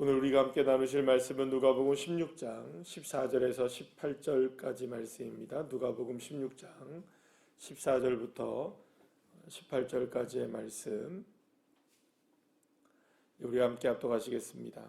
오늘 우리가 함께 나누실 말씀은 누가복음 16장 14절에서 18절까지 말씀입니다. 누가복음 16장 14절부터 18절까지의 말씀 우리가 함께 합독하시겠습니다.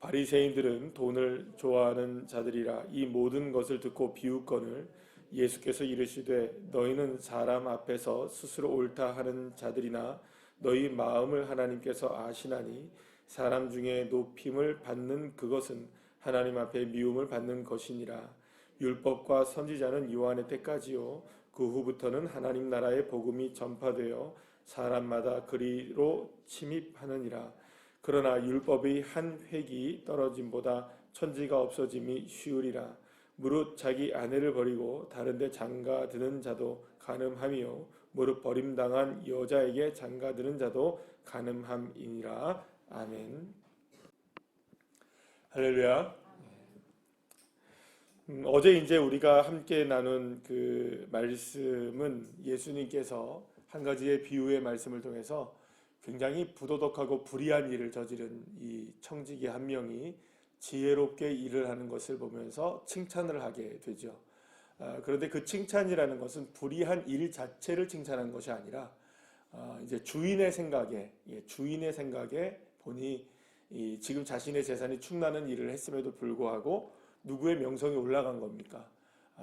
바리새인들은 돈을 좋아하는 자들이라 이 모든 것을 듣고 비웃거늘 예수께서 이르시되 너희는 사람 앞에서 스스로 옳다 하는 자들이나 너희 마음을 하나님께서 아시나니 사람 중에 높임을 받는 그것은 하나님 앞에 미움을 받는 것이니라. 율법과 선지자는 요한의 때까지요 그 후부터는 하나님 나라의 복음이 전파되어 사람마다 그리로 침입하느니라. 그러나 율법의 한 획이 떨어짐보다 천지가 없어짐이 쉬우리라. 무릇 자기 아내를 버리고 다른데 장가드는 자도 간음함이요 무릇 버림당한 여자에게 장가드는 자도 간음함이니라. 아멘. 할렐루야. 어제 이제 우리가 함께 나눈 그 말씀은 예수님께서 한 가지의 비유의 말씀을 통해서 굉장히 부도덕하고 불의한 일을 저지른 이 청지기 한 명이 지혜롭게 일을 하는 것을 보면서 칭찬을 하게 되죠. 그런데 그 칭찬이라는 것은 불의한 일 자체를 칭찬한 것이 아니라 이제 주인의 생각에 보니 지금 자신의 재산이 충나는 일을 했음에도 불구하고 누구의 명성이 올라간 겁니까?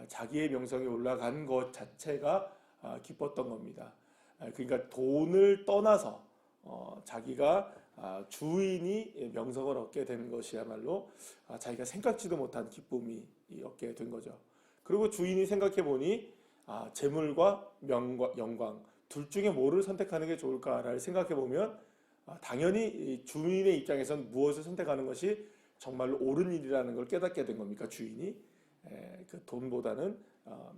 자기의 명성이 올라간 것 자체가 기뻤던 겁니다. 그러니까 돈을 떠나서 자기가 주인이 명성을 얻게 된 것이야말로 자기가 생각지도 못한 기쁨이 얻게 된 거죠. 그리고 주인이 생각해 보니 재물과 영광 둘 중에 뭐를 선택하는 게 좋을까를 생각해 보면 당연히 주인의 입장에선 무엇을 선택하는 것이 정말로 옳은 일이라는 걸 깨닫게 된 겁니까? 주인이 그 돈보다는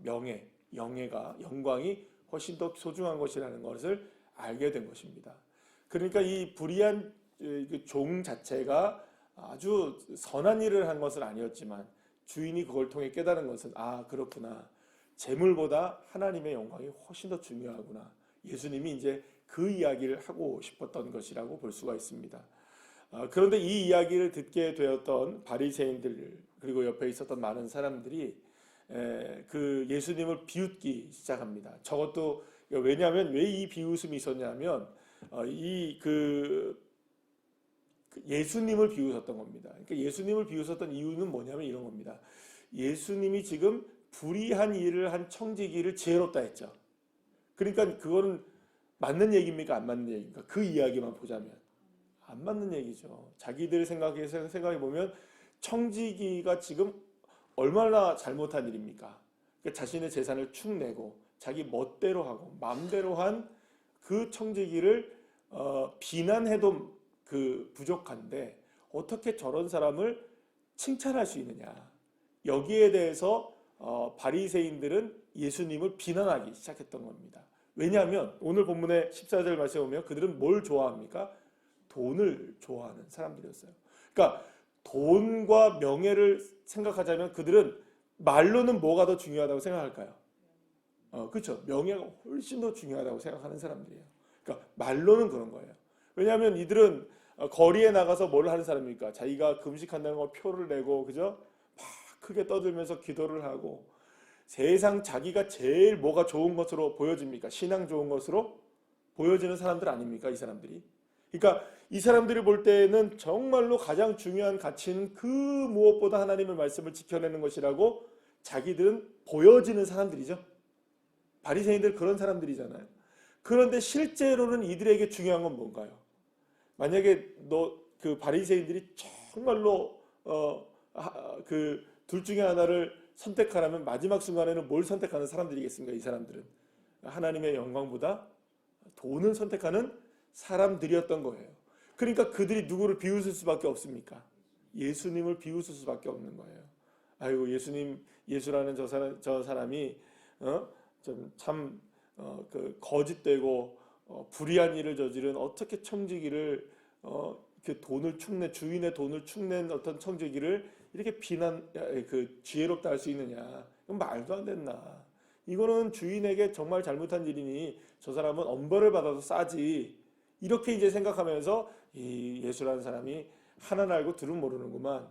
명예, 영광이 훨씬 더 소중한 것이라는 것을 알게 된 것입니다. 그러니까 이 불의한 종 자체가 아주 선한 일을 한 것은 아니었지만 주인이 그걸 통해 깨달은 것은 그렇구나. 재물보다 하나님의 영광이 훨씬 더 중요하구나. 예수님이 이제 그 이야기를 하고 싶었던 것이라고 볼 수가 있습니다. 그런데 이 이야기를 듣게 되었던 바리새인들 그리고 옆에 있었던 많은 사람들이 그 예수님을 비웃기 시작합니다. 저것도 왜냐하면 왜 이 비웃음이 있었냐면 예수님을 비웃었던 겁니다. 그러니까 예수님을 비웃었던 이유는 뭐냐면 이런 겁니다. 예수님이 지금 불의한 일을 한 청지기를 지혜롭다 했죠. 그러니까 그거는 맞는 얘기입니까? 안 맞는 얘기입니까? 그 이야기만 보자면 안 맞는 얘기죠. 자기들 생각해 보면 청지기가 지금 얼마나 잘못한 일입니까? 그러니까 자신의 재산을 축 내고 자기 멋대로 하고 마음대로 한 그 청지기를 비난해도 그 부족한데 어떻게 저런 사람을 칭찬할 수 있느냐? 여기에 대해서 바리새인들은 예수님을 비난하기 시작했던 겁니다. 왜냐하면 오늘 본문의 14절 말씀에 보면 그들은 뭘 좋아합니까? 돈을 좋아하는 사람들이었어요. 그러니까 돈과 명예를 생각하자면 그들은 말로는 뭐가 더 중요하다고 생각할까요? 그렇죠. 명예가 훨씬 더 중요하다고 생각하는 사람들이에요. 그러니까 말로는 그런 거예요. 왜냐하면 이들은 거리에 나가서 뭘 하는 사람입니까? 자기가 금식한다는 거 표를 내고 그죠? 막 크게 떠들면서 기도를 하고 세상 자기가 제일 뭐가 좋은 것으로 보여집니까? 신앙 좋은 것으로 보여지는 사람들 아닙니까? 이 사람들이. 그러니까 이 사람들이 볼 때는 정말로 가장 중요한 가치는 그 무엇보다 하나님의 말씀을 지켜내는 것이라고 자기들은 보여지는 사람들이죠. 바리새인들 그런 사람들이잖아요. 그런데 실제로는 이들에게 중요한 건 뭔가요? 만약에 그 바리새인들이 정말로 그 둘 중에 하나를 선택하라면 마지막 순간에는 뭘 선택하는 사람들이겠습니까? 이 사람들은 하나님의 영광보다 돈을 선택하는 사람들이었던 거예요. 그러니까 그들이 누구를 비웃을 수밖에 없습니까? 예수님을 비웃을 수밖에 없는 거예요. 아이고 예수라는 저 사람이 참 거짓되고 불의한 일을 저지른 어떻게 청지기를 주인의 돈을 축낸 어떤 청지기를 이렇게 지혜롭다 할 수 있느냐? 이건 말도 안 된다. 이거는 주인에게 정말 잘못한 일이니 저 사람은 엄벌을 받아서 싸지. 이렇게 이제 생각하면서 이 예수라는 사람이 하나는 알고 둘은 모르는구만.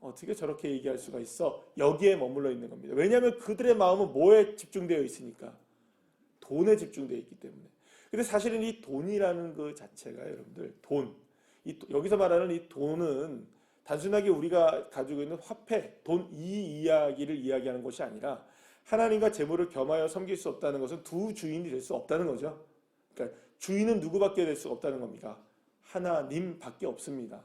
어떻게 저렇게 얘기할 수가 있어? 여기에 머물러 있는 겁니다. 왜냐하면 그들의 마음은 뭐에 집중되어 있으니까? 돈에 집중되어 있기 때문에. 근데 사실은 이 돈이라는 그 자체가 여러분들 여기서 말하는 이 돈은 단순하게 우리가 가지고 있는 화폐, 돈 이 이야기를 이야기하는 것이 아니라 하나님과 재물을 겸하여 섬길 수 없다는 것은 두 주인이 될 수 없다는 거죠. 그러니까 주인은 누구밖에 될 수 없다는 겁니까? 하나님밖에 없습니다.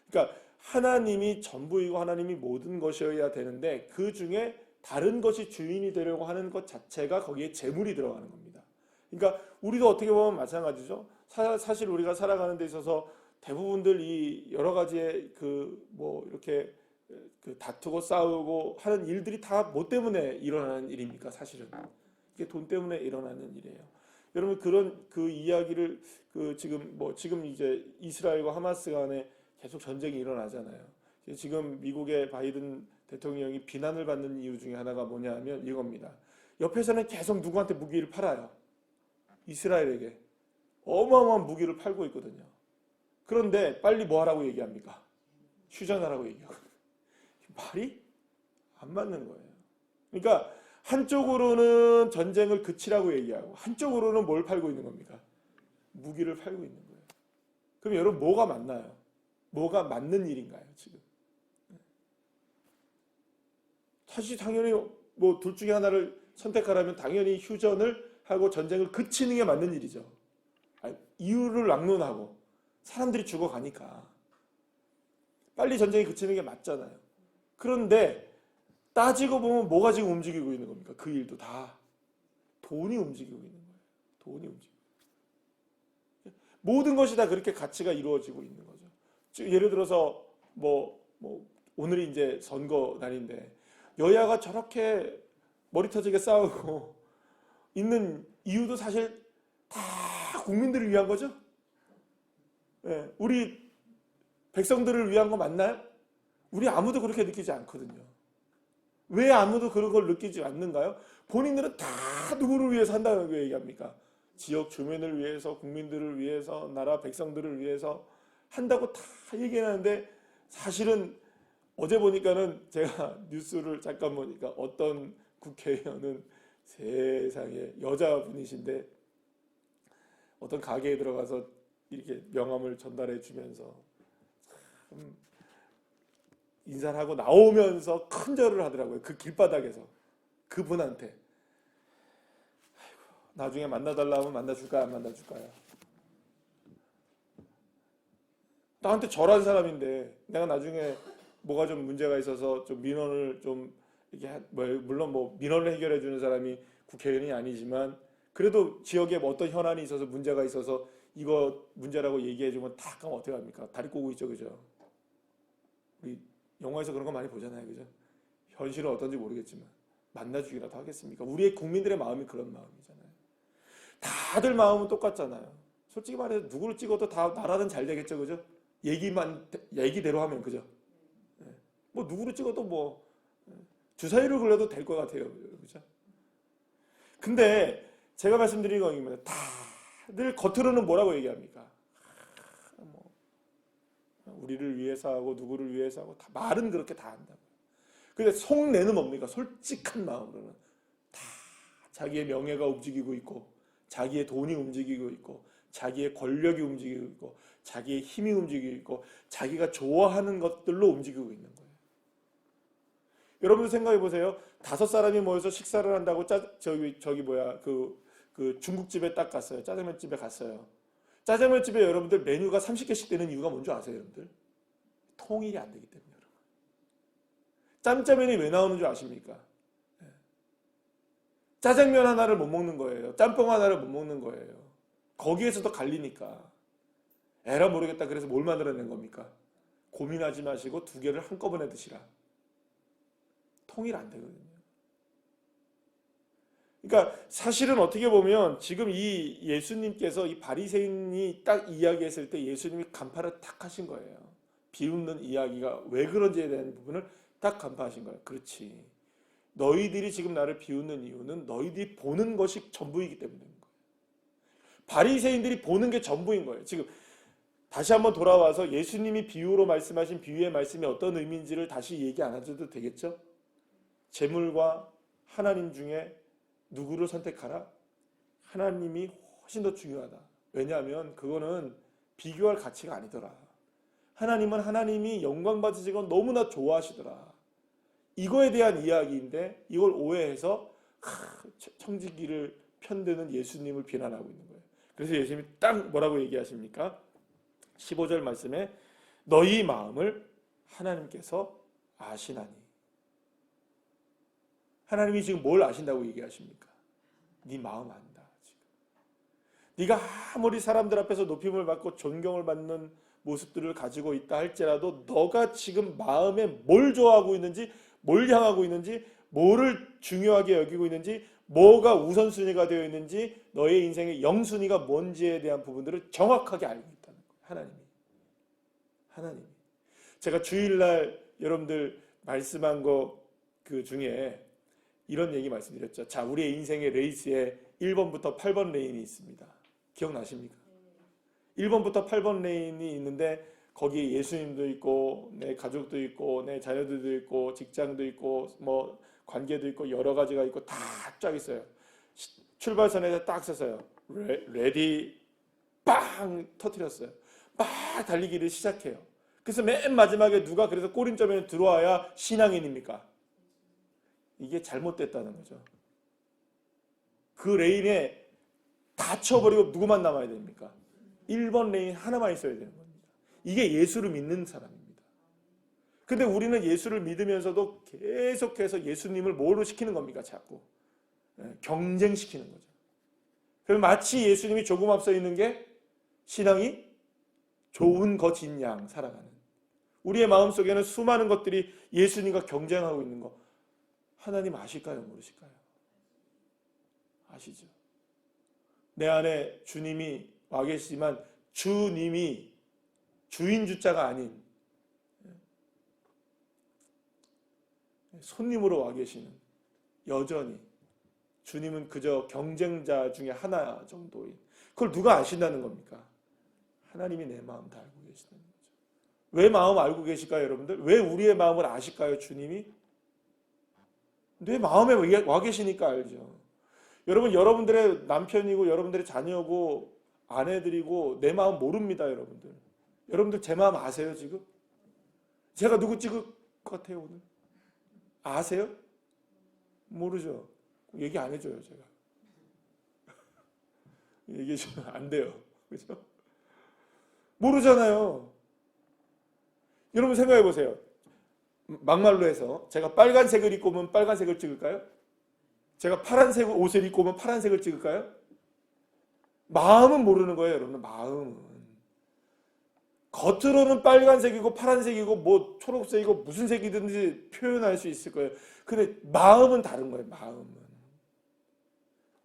그러니까 하나님이 전부이고 하나님이 모든 것이어야 되는데 그 중에 다른 것이 주인이 되려고 하는 것 자체가 거기에 재물이 들어가는 겁니다. 그러니까 우리도 어떻게 보면 마찬가지죠. 사실 우리가 살아가는 데 있어서 대부분들 이 여러 가지의 이렇게 다투고 싸우고 하는 일들이 다 뭐 때문에 일어나는 일입니까? 사실은 이게 돈 때문에 일어나는 일이에요. 여러분 그런 그 이야기를 지금 이제 이스라엘과 하마스 간에 계속 전쟁이 일어나잖아요. 지금 미국의 바이든 대통령이 비난을 받는 이유 중에 하나가 뭐냐 하면 이겁니다. 옆에서는 계속 누구한테 무기를 팔아요. 이스라엘에게 어마어마한 무기를 팔고 있거든요. 그런데 빨리 뭐 하라고 얘기합니까? 휴전하라고 얘기하고 말이 안 맞는 거예요. 그러니까 한쪽으로는 전쟁을 그치라고 얘기하고 한쪽으로는 뭘 팔고 있는 겁니까? 무기를 팔고 있는 거예요. 그럼 여러분 뭐가 맞나요? 뭐가 맞는 일인가요, 지금? 사실 당연히 뭐 둘 중에 하나를 선택하라면 당연히 휴전을 하고 전쟁을 그치는 게 맞는 일이죠. 이유를 막론하고 사람들이 죽어가니까 빨리 전쟁이 그치는 게 맞잖아요. 그런데 따지고 보면 뭐가 지금 움직이고 있는 겁니까? 그 일도 다 돈이 움직이고 있는 거예요. 돈이 움직이고. 모든 것이 다 그렇게 가치가 이루어지고 있는 거죠. 예를 들어서 오늘이 이제 선거 날인데 여야가 저렇게 머리 터지게 싸우고 있는 이유도 사실 다 국민들을 위한 거죠. 네, 우리 백성들을 위한 거 맞나요? 우리 아무도 그렇게 느끼지 않거든요. 왜 아무도 그런 걸 느끼지 않는가요? 본인들은 다 누구를 위해서 한다는 거 얘기합니까? 지역 주민을 위해서, 국민들을 위해서, 나라 백성들을 위해서 한다고 다 얘기하는데 사실은 어제 보니까는 제가 뉴스를 잠깐 보니까 어떤 국회의원은 세상에 여자분이신데 어떤 가게에 들어가서 이렇게 명함을 전달해 주면서 인사를 하고 나오면서 큰 절을 하더라고요. 그 길바닥에서 그분한테. 아이고, 나중에 만나달라 하면 만나줄까요? 안 만나줄까요? 나한테 절한 사람인데 내가 나중에 뭐가 좀 문제가 있어서 좀 민원을 좀 이렇게 물론 뭐 민원을 해결해 주는 사람이 국회의원이 아니지만 그래도 지역에 뭐 어떤 현안이 있어서 문제가 있어서 이거 문제라고 얘기해 주면 다 그럼 어떻게 합니까? 다리 꼬고 있죠, 그죠? 우리 영화에서 그런 거 많이 보잖아요, 그죠? 현실은 어떤지 모르겠지만 만나주기라도 하겠습니까? 우리의 국민들의 마음이 그런 마음이잖아요. 다들 마음은 똑같잖아요. 솔직히 말해서 누구를 찍어도 다 나라는 잘 되겠죠, 그죠? 얘기대로 하면 그죠? 뭐 누구를 찍어도 주사위를 굴려도 될 것 같아요, 그죠? 근데 제가 말씀드린 겁니다. 다들 겉으로는 뭐라고 얘기합니까? 우리를 위해서 하고 누구를 위해서 하고 다 말은 그렇게 다 한다고. 근데 속내는 뭡니까? 솔직한 마음으로는 다 자기의 명예가 움직이고 있고 자기의 돈이 움직이고 있고 자기의 권력이 움직이고 있고 자기의 힘이 움직이고 있고 자기가 좋아하는 것들로 움직이고 있는 거예요. 여러분들 생각해 보세요. 5사람이 모여서 식사를 한다고 그 중국집에 딱 갔어요. 짜장면집에 갔어요. 짜장면집에 여러분들 메뉴가 30개씩 되는 이유가 뭔지 아세요, 여러분들? 통일이 안 되기 때문에. 여러분. 짬짜면이 왜 나오는 줄 아십니까? 짜장면 하나를 못 먹는 거예요. 짬뽕 하나를 못 먹는 거예요. 거기에서도 갈리니까. 에라 모르겠다. 그래서 뭘 만들어낸 겁니까? 고민하지 마시고 2개를 한꺼번에 드시라. 통일 안 되거든요. 그러니까 사실은 어떻게 보면 지금 이 예수님께서 이 바리새인이 딱 이야기했을 때 예수님이 간파를 탁 하신 거예요. 비웃는 이야기가 왜 그런지에 대한 부분을 딱 간파하신 거예요. 그렇지. 너희들이 지금 나를 비웃는 이유는 너희들이 보는 것이 전부이기 때문인 거예요. 바리새인들이 보는 게 전부인 거예요. 지금 다시 한번 돌아와서 예수님이 비유로 말씀하신 비유의 말씀이 어떤 의미인지를 다시 얘기 안 하셔도 되겠죠? 재물과 하나님 중에 누구를 선택하라? 하나님이 훨씬 더 중요하다. 왜냐하면 그거는 비교할 가치가 아니더라. 하나님은 하나님이 영광 받으시고 너무나 좋아하시더라. 이거에 대한 이야기인데 이걸 오해해서 청지기를 편드는 예수님을 비난하고 있는 거예요. 그래서 예수님이 딱 뭐라고 얘기하십니까? 15절 말씀에 너희 마음을 하나님께서 아시나니. 하나님이 지금 뭘 아신다고 얘기하십니까? 네 마음 안다. 지금. 네가 아무리 사람들 앞에서 높임을 받고 존경을 받는 모습들을 가지고 있다 할지라도 너가 지금 마음에 뭘 좋아하고 있는지, 뭘 향하고 있는지, 뭐를 중요하게 여기고 있는지, 뭐가 우선순위가 되어 있는지, 너의 인생의 영순위가 뭔지에 대한 부분들을 정확하게 알고 있다는 거예요. 하나님이. 제가 주일날 여러분들 말씀한 거 그 중에 이런 얘기 말씀드렸죠. 자, 우리의 인생의 레이스에 1번부터 8번 레인이 있습니다. 기억나십니까? 1번부터 8번 레인이 있는데 거기에 예수님도 있고 내 가족도 있고 내 자녀들도 있고 직장도 있고 뭐 관계도 있고 여러 가지가 있고 다 쫙 있어요. 출발선에서 딱 섰어요. 레디 빵 터뜨렸어요. 막 달리기를 시작해요. 그래서 맨 마지막에 누가 그래서 꼬림점에 들어와야 신앙인입니까? 이게 잘못됐다는 거죠. 그 레인에 닫혀버리고 누구만 남아야 됩니까? 1번 레인 하나만 있어야 되는 겁니다. 이게 예수를 믿는 사람입니다. 근데 우리는 예수를 믿으면서도 계속해서 예수님을 뭐로 시키는 겁니까? 자꾸 경쟁시키는 거죠. 그럼 마치 예수님이 조금 앞서 있는 게 신앙이 좋은 거진 양 살아가는, 우리의 마음속에는 수많은 것들이 예수님과 경쟁하고 있는 거 하나님 아실까요? 모르실까요? 아시죠? 내 안에 주님이 와 계시지만 주님이 주인 주자가 아닌 손님으로 와 계시는, 여전히 주님은 그저 경쟁자 중에 하나 정도인, 그걸 누가 아신다는 겁니까? 하나님이 내 마음 다 알고 계시다는 거죠. 왜 마음 알고 계실까요, 여러분들? 왜 우리의 마음을 아실까요, 주님이? 내 마음에 와 계시니까 알죠. 여러분, 여러분들의 남편이고 여러분들의 자녀고 아내들이고 내 마음 모릅니다, 여러분들. 여러분들 제 마음 아세요, 지금? 제가 누구 찍을 것 같아요, 오늘? 아세요? 모르죠. 얘기 안 해줘요, 제가. 얘기해주면 안 돼요. 그죠? 모르잖아요. 여러분 생각해 보세요. 막말로 해서 제가 빨간색을 입고 오면 빨간색을 찍을까요? 제가 파란색 옷을 입고 오면 파란색을 찍을까요? 마음은 모르는 거예요, 여러분. 마음은. 겉으로는 빨간색이고 파란색이고 뭐 초록색이고 무슨 색이든지 표현할 수 있을 거예요. 근데 마음은 다른 거예요, 마음은.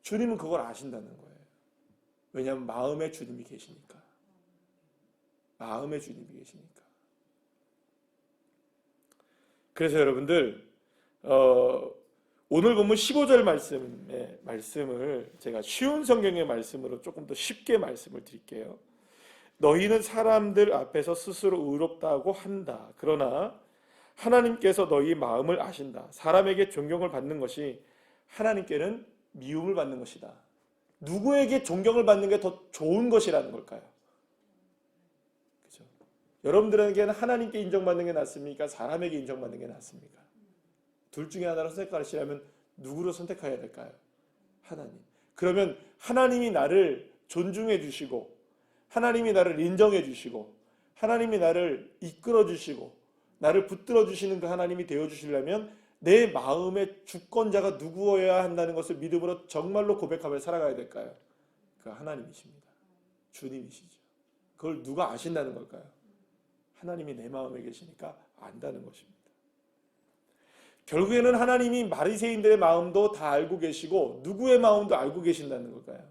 주님은 그걸 아신다는 거예요. 왜냐하면 마음에 주님이 계시니까. 마음에 주님이 계시니까. 그래서 여러분들 오늘 본문 15절 말씀을 제가 쉬운 성경의 말씀으로 조금 더 쉽게 말씀을 드릴게요. 너희는 사람들 앞에서 스스로 의롭다고 한다. 그러나 하나님께서 너희 마음을 아신다. 사람에게 존경을 받는 것이 하나님께는 미움을 받는 것이다. 누구에게 존경을 받는 게 더 좋은 것이라는 걸까요? 그렇죠? 여러분들에게는 하나님께 인정받는 게 낫습니까? 사람에게 인정받는 게 낫습니까? 둘 중에 하나를 선택하시려면 누구를 선택해야 될까요? 하나님. 그러면 하나님이 나를 존중해 주시고, 하나님이 나를 인정해 주시고, 하나님이 나를 이끌어 주시고, 나를 붙들어 주시는 그 하나님이 되어 주시려면 내 마음의 주권자가 누구여야 한다는 것을 믿음으로 정말로 고백하며 살아가야 될까요? 그 하나님이십니다. 주님이시죠. 그걸 누가 아신다는 걸까요? 하나님이 내 마음에 계시니까 안다는 것입니다. 결국에는 하나님이 바리새인들의 마음도 다 알고 계시고 누구의 마음도 알고 계신다는 걸까요?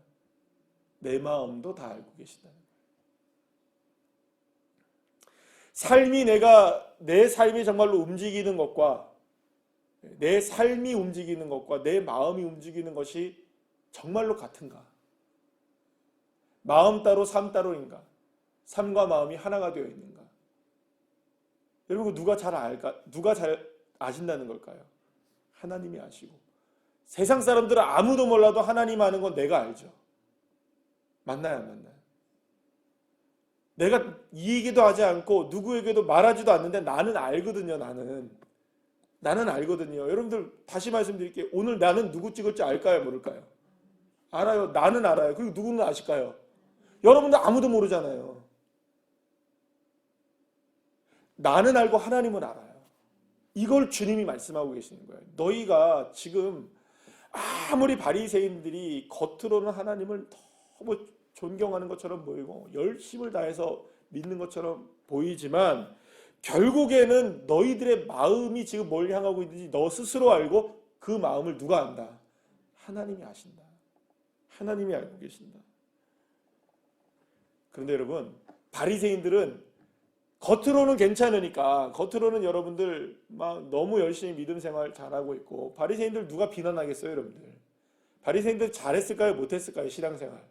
내 마음도 다 알고 계신다는 거예요. 내 삶이 정말로 움직이는 것과 내 삶이 움직이는 것과 내 마음이 움직이는 것이 정말로 같은가? 마음 따로 삶 따로인가? 삶과 마음이 하나가 되어 있는가? 여러분, 누가 잘 알까? 누가 잘 아신다는 걸까요? 하나님이 아시고. 세상 사람들은 아무도 몰라도 하나님 아는 건 내가 알죠. 맞나요, 안 맞나요? 내가 이 얘기도 하지 않고 누구에게도 말하지도 않는데 나는 알거든요. 나는 알거든요. 여러분들 다시 말씀드릴게요. 오늘 나는 누구 찍을지 알까요, 모를까요? 알아요. 나는 알아요. 그리고 누구는 아실까요? 여러분들 아무도 모르잖아요. 나는 알고 하나님은 알아요. 이걸 주님이 말씀하고 계시는 거예요. 너희가 지금 아무리 바리새인들이 겉으로는 하나님을 너무 존경하는 것처럼 보이고 열심을 다해서 믿는 것처럼 보이지만 결국에는 너희들의 마음이 지금 뭘 향하고 있는지 너 스스로 알고 그 마음을 누가 안다? 하나님이 아신다. 하나님이 알고 계신다. 그런데 여러분, 바리새인들은 겉으로는 괜찮으니까, 겉으로는 여러분들 막 너무 열심히 믿음 생활 잘하고 있고, 바리새인들 누가 비난하겠어요, 여러분들? 바리새인들 잘했을까요, 못했을까요, 신앙생활?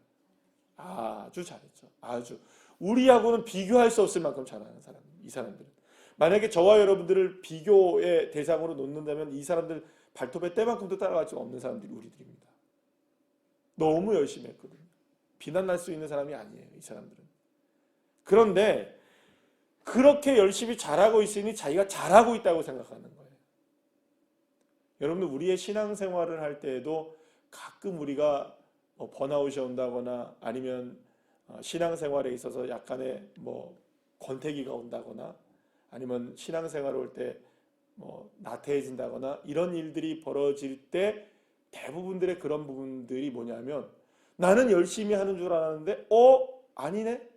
아주 잘했죠. 아주. 우리하고는 비교할 수 없을 만큼 잘하는 사람, 이 사람들은. 만약에 저와 여러분들을 비교의 대상으로 놓는다면 이 사람들 발톱의 때만큼도 따라갈 수 없는 사람들이 우리들입니다. 너무 열심히 했거든요. 비난할 수 있는 사람이 아니에요, 이 사람들은. 그런데 그렇게 열심히 잘하고 있으니 자기가 잘하고 있다고 생각하는 거예요. 여러분들, 우리의 신앙생활을 할 때에도 가끔 우리가 번아웃이 온다거나 아니면 신앙생활에 있어서 약간의 권태기가 온다거나 아니면 신앙생활을 올 때 나태해진다거나 이런 일들이 벌어질 때 대부분들의 그런 부분들이 뭐냐면, 나는 열심히 하는 줄 알았는데 아니네?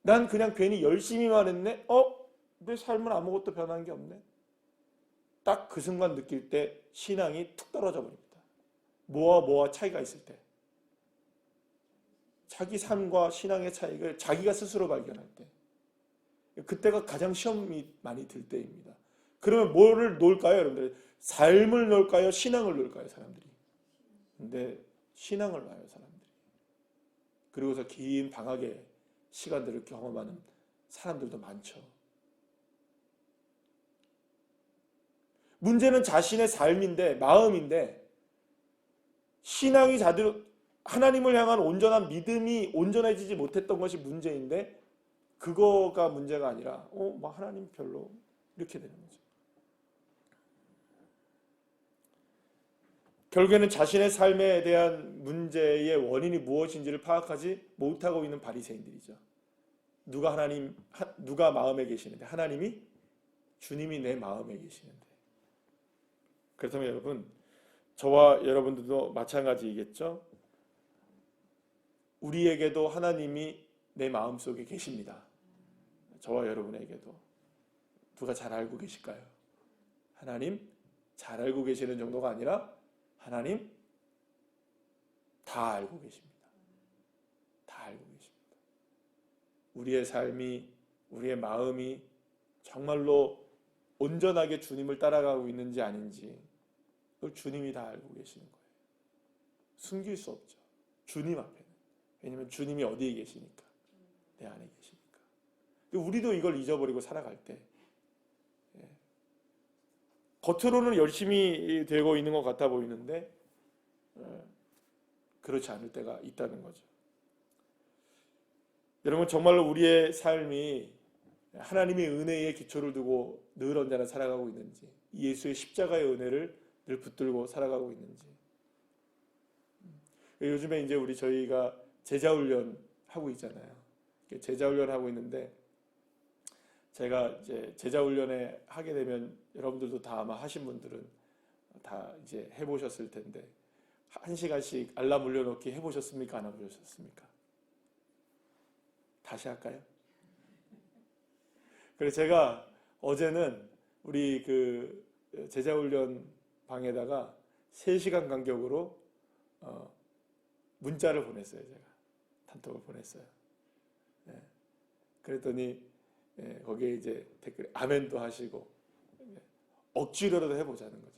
난 그냥 괜히 열심히만 했네? 내 삶은 아무것도 변한 게 없네? 딱 그 순간 느낄 때 신앙이 툭 떨어져 버립니다. 뭐와 차이가 있을 때. 자기 삶과 신앙의 차이를 자기가 스스로 발견할 때. 그때가 가장 시험이 많이 들 때입니다. 그러면 뭐를 놓을까요, 여러분들? 삶을 놓을까요? 신앙을 놓을까요, 사람들이? 근데 신앙을 놔요, 사람들이. 그리고서 긴 방학의 시간들을 경험하는 사람들도 많죠. 문제는 자신의 삶인데, 마음인데, 신앙이 하나님을 향한 온전한 믿음이 온전해지지 못했던 것이 문제인데, 그거가 문제가 아니라 하나님 별로, 이렇게 되는 거죠. 결국에는 자신의 삶에 대한 문제의 원인이 무엇인지를 파악하지 못하고 있는 바리새인들이죠. 누가 마음에 계시는데? 하나님이, 주님이 내 마음에 계시는데. 그렇다면 여러분, 저와 여러분들도 마찬가지이겠죠? 우리에게도 하나님이 내 마음속에 계십니다. 저와 여러분에게도. 누가 잘 알고 계실까요? 하나님 잘 알고 계시는 정도가 아니라 하나님 다 알고 계십니다. 다 알고 계십니다. 우리의 삶이, 우리의 마음이 정말로 온전하게 주님을 따라가고 있는지 아닌지 그걸 주님이 다 알고 계시는 거예요. 숨길 수 없죠. 주님 앞에는. 왜냐하면 주님이 어디에 계시니까. 내 안에 계시니까. 근데 우리도 이걸 잊어버리고 살아갈 때 겉으로는 열심히 되고 있는 것 같아 보이는데 그렇지 않을 때가 있다는 거죠. 여러분, 정말로 우리의 삶이 하나님의 은혜의 기초를 두고 늘 언제나 살아가고 있는지, 예수의 십자가의 은혜를 늘 붙들고 살아가고 있는지. 요즘에 이제 저희가 제자훈련 하고 있잖아요. 제자훈련 하고 있는데, 제가 이제 제자훈련에 하게 되면 여러분들도 다 아마 하신 분들은 다 이제 해보셨을 텐데, 1시간씩 알람 올려놓기 해보셨습니까? 안 해보셨습니까? 다시 할까요? 그래서 제가 어제는 우리 그 제자훈련 방에다가 3시간 간격으로 문자를 보냈어요. 제가 단톡을 보냈어요. 네. 그랬더니 거기에 이제 댓글에 아멘도 하시고 억지로라도 해보자는 거죠.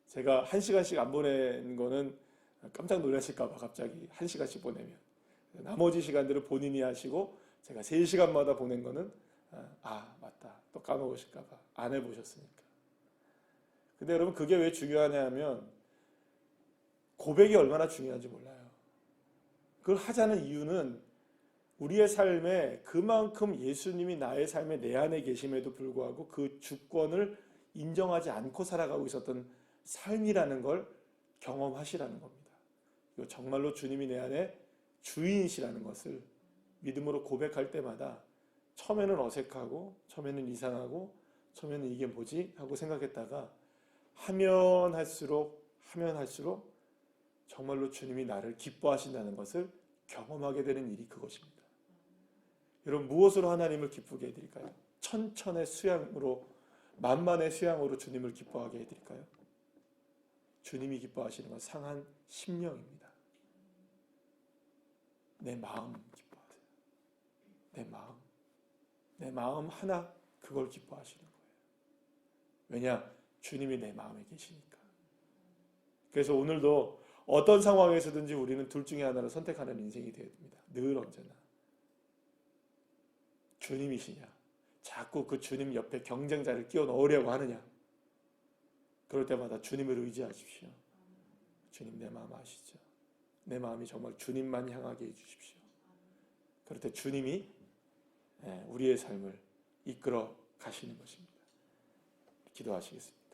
제가 1시간씩 안 보낸 거는 깜짝 놀라실까 봐 갑자기 1시간씩 보내면 나머지 시간들을 본인이 하시고 제가 3시간마다 보낸 거는 맞다. 또 까먹으실까 봐 안 해보셨으니까. 근데 여러분 그게 왜 중요하냐 하면 고백이 얼마나 중요한지 몰라요. 그걸 하자는 이유는 우리의 삶에 그만큼 예수님이 나의 삶에 내 안에 계심에도 불구하고 그 주권을 인정하지 않고 살아가고 있었던 삶이라는 걸 경험하시라는 겁니다. 이거 정말로 주님이 내 안에 주인이시라는 것을 믿음으로 고백할 때마다 처음에는 어색하고 처음에는 이상하고 처음에는 이게 뭐지? 하고 생각했다가 하면 할수록 정말로 주님이 나를 기뻐하신다는 것을 경험하게 되는 일이 그것입니다. 여러분 무엇으로 하나님을 기쁘게 해드릴까요? 천천의 수양으로 만만의 수양으로 주님을 기뻐하게 해드릴까요? 주님이 기뻐하시는 건 상한 심령입니다. 내 마음 기뻐하세요. 내 마음 하나 그걸 기뻐하시는 거예요. 왜냐? 주님이 내 마음에 계시니까. 그래서 오늘도 어떤 상황에서든지 우리는 둘 중에 하나를 선택하는 인생이 되어야 됩니다. 늘 언제나. 주님이시냐? 자꾸 그 주님 옆에 경쟁자를 끼워 넣으려고 하느냐? 그럴 때마다 주님을 의지하십시오. 주님 내 마음 아시죠? 내 마음이 정말 주님만 향하게 해주십시오. 그럴 때 주님이 우리의 삶을 이끌어 가시는 것입니다. 기도하시겠습니다.